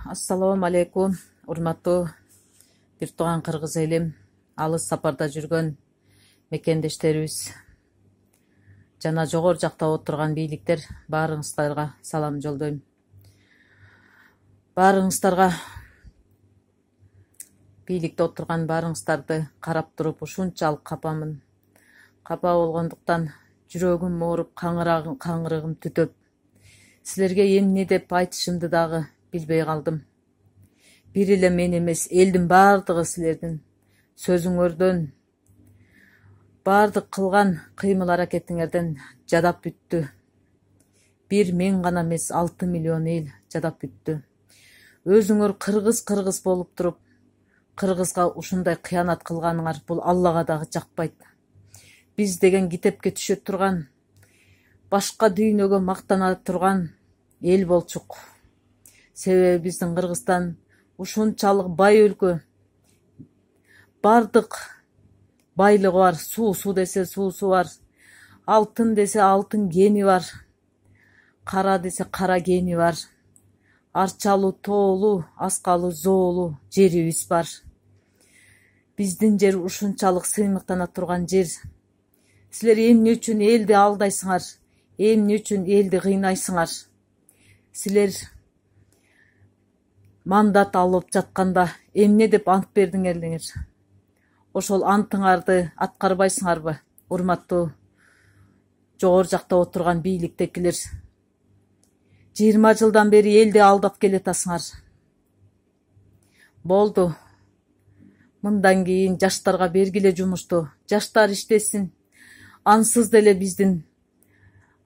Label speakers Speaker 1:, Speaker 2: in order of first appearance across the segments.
Speaker 1: Assalamu алейкум, урматтуу бир тууган кыргыз элим, алыс сапарда жүргөн мекендештерибиз жана жогору жакта отурган бийликтер, баарыңыздарга салам жолдойм. Баарыңыздарга бийликте отурган баарыңыздарды карап туруп ушунчалык капамын. Капа болгондуктан жүрөгүм ооруп, каңырыгым түтөп, силерге эмне деп айтышымды дагы билбей калдым. Бир эле мен эмес, элдин баардыгы силердин сөзүңөрдөн, баардык кылган кыймыл аракетиңерден жадап бүттү. Бир мен гана эмес, 6 миллион эл жадап бүттү. Өзүңөр кыргыз болуп туруп, кыргызга ушундай кыянат кылганыңар бул Аллага дагы жакпайт. Биз деген китепке түшө турган, башка дүйнөгө мактана турган эл болчук. Себеби биздин Кыргызстан ушунчалык бай өлкө. Бардык байлыгы бар, суу десе суусу бар, алтын десе алтын кени бар, кара десе кара кени бар, арчалуу, тоолуу, аскалуу, зоолуу жерибиз бар. Биздин жер ушунчалык сыймыктана турган жер. Силер эмне үчүн элди алдайсыңар? Эмне үчүн элди кыйнайсыңар? Силер мандат алып жатканда эмне деп ант бердиңер? Ошол антыңарды аткарбайсыңарбы, урматтуу жогору жакта отурган бийликтекилер? 20 жылдан бери элди алдап келатасыңар. Болду. Мындан кийин жаштарга бергиле жумушту. Жаштар иштесин. Ансыз деле биздин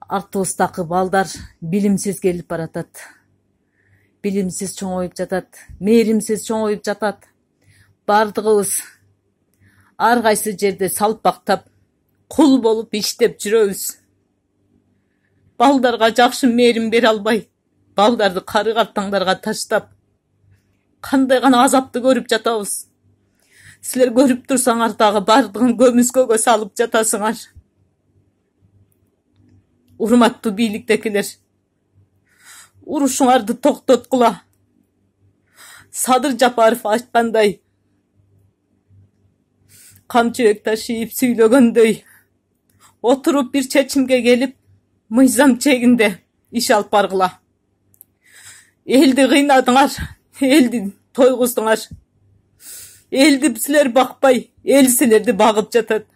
Speaker 1: артыбыздагы балдар билимсиз келип баратат. Билимсиз чоңоюп жатат, мээримсиз чоңоюп жатат. Бардыгыбыз ар кайсы жерде салпактап, кул болуп иштеп жүрөбүз. Балдарга жакшы мээрим бере албай, балдарды кары картаңдарга таштап, кандай гана азапты көрүп жатабыз. Силер көрүп турсаңар дагы бардыгын көмүскөгө салып жатасыңар. Урматтуу бийликтекилер, урушуңарды токтоткула. Садыр Жапаров айткандай, камчыбек ташиев сүйлөгөндөй, отуруп бир чечимге келип, мыйзам чегинде иш алып баргыла. Элди кыйнадыңар, элди тойгуздуңар. Элди силер бакпай, эл силерди багып жатат.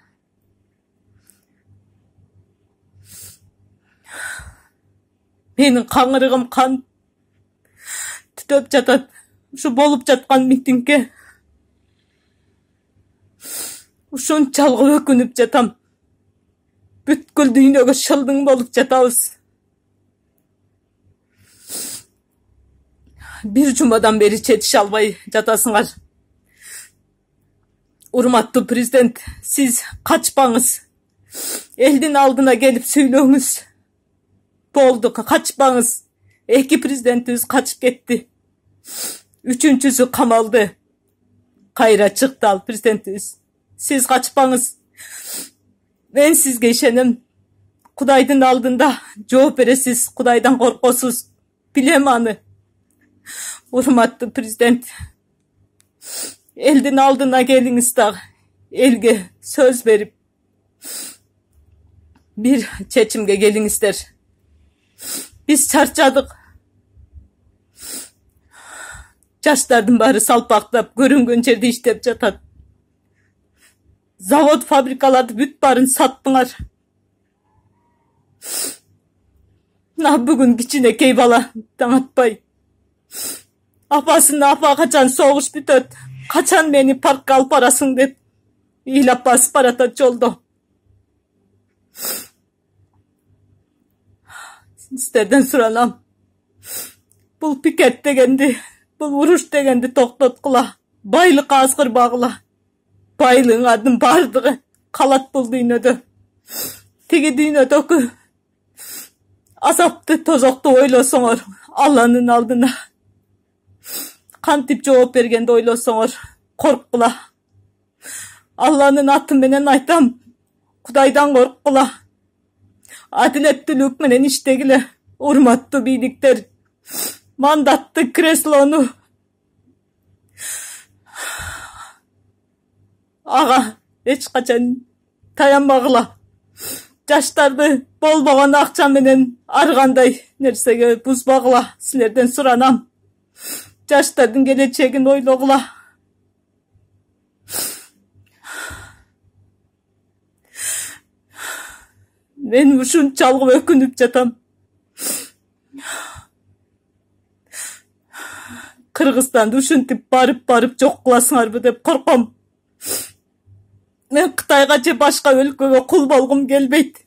Speaker 1: Менин каңырыгым кан түтөп жатат. Ушу болуп жаткан митингге ушунчалык өкүнүп жатам. Бүткүл дүйнөгө шылдың болуп жатабыз. Бир жумадан бери четише албай жатасыңар. Урматтуу президент, сиз качпаңыз. Элдин алдына келип сүйлөңүз. Болду, качпаңыз. 2 президентибиз качып кетти. 3-чүсү камалды. Кайра чыкты ал президентибиз. Сиз качпаңыз. Мен сизге ишенем. Кудайдын алдында жооп бересиз. Кудайдан коркосуз. Билем аны. Урматтуу президент, элдин алдына келиңиз дагы. Элге сөз берип, бир чечимге келиңиздер. Биз чарчадык. Жаштардын баары салпактап, көрүнгөн жерде иштеп жатат. Завод, фабрикаларды бүт баарын саттыңар. Бүгүн кичинекей бала таң атпай, апасына апа качан согуш бүтөт, качан мени паркка алып барасың деп ыйлап басып баратат жолдо. Сиздерден суранам. Бул пикет дегенди, бул уруш дегенди токтоткула. Байлыкка азгырбагыла. Байлыгыңардын бардыгы калат бул дүйнөдө. Тиги дүйнөдөгү азапты тозокту ойлосоңор, Алланын алдына кантип жооп бергенди ойлосоңор, корккула. Алланын аты менен айтам, Кудайдан корккула. Адилеттүүлүк менен иштегиле, урматтуу бийликтер. мандатты креслону ага эч качан таянбагыла. Жаштарды болбогон акча менен ар кандай нерсеге бузбагыла. Силерден суранам. Жаштардын келечегин ойлогула. Мен ушунчалык өкүнүп жатам. Кыргызстанды ушинтип барып жок кыласыңарбы деп корком. Мен Кытайга же башка өлкөгө кул болгум келбейт.